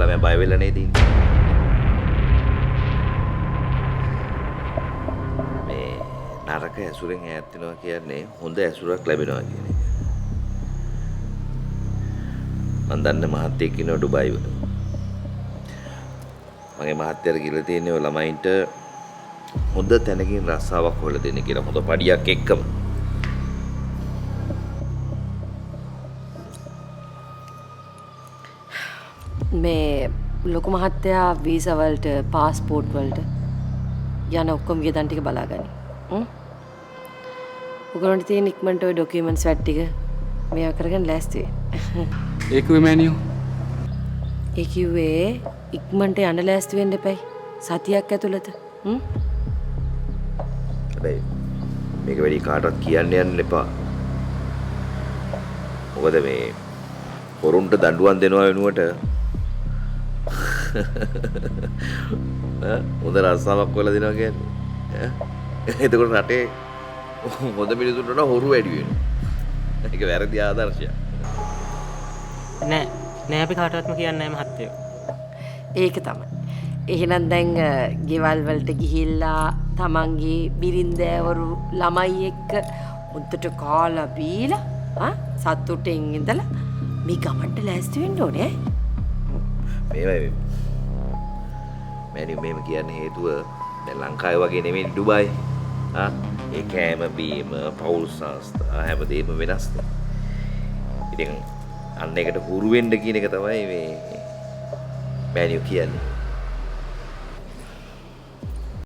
ළමයා බය වෙලා නේද ඉන්නේ. මේ නරක ඇසුරෙන් ඈත් වෙනවා කියන්නේ හොඳ ඇසුරක් ලැබෙනවා කියන එක. මම දන්න මහත්තයෙක් ඉන්නවා ඩුබායි වල. මගේ මහත්තයාට කියලා තියෙන්නේ ඔය ළමයින්ට හොඳ තැනකින් රස්සාවක් හොයලා දෙන්න කියලා හොඳ පඩියක් එක්කම. මේ ලොකු මහත්තයා වීසා වලට පාස්පෝර්ට් වලට යන ඔක්කොම වියදම් ටික බලාගනි. ඔයගොල්ලන්ට තියෙන ඉක්මනට ඔය ડોකියුමන්ට්ස් වැඩ ටික මේවා කරගෙන ලෑස්ති වෙන්න. ඒක වෙමෑනියෝ. ඒ කිව්වේ ඉක්මනට යන්න ලෑස්ති වෙන්න එපයි. සතියක් ඇතුළත. හැබැයි මේක වැඩි කාටවත් කියන්න යන්න එපා. මොකද මේ හොරුන්ට දඬුවම් දෙනවා වෙනුවට හොඳ රස්සාවක් කරලා දෙනවා කියන්නේ. එතකොට රටේ හොඳ මිනිසුන්ට වඩා හොරු වැඩි වෙනවා. ඒක වැරදි ආදර්ශයක්. නෑ අපි කාටවත්ම කියන්නේ නෑ මහත්තයෝ. ඒක තමයි. එහෙනම් දැන් ගෙවල් වලට ගිහිල්ලා තමන්ගේ බිරින්දෑවරු ළමයි එක්ක උන්ට කාලා බීලා සතුටින් ඉඳලා මේ ගමන්ට ලෑස්ති වෙන්න ඕනේ. මේවයි මේම කියන්නේ හේතුව දැන් ලංකාවේ වගේ නෙමෙයි ඩුබායි. ඒ කෑම බීම පෞල් සංස්ථා හැමදේම වෙනස්. ඉතින් අන්න එකට හුරු වෙන්න කියන එක තමයි මේ මෑනියෝ කියන්නේ.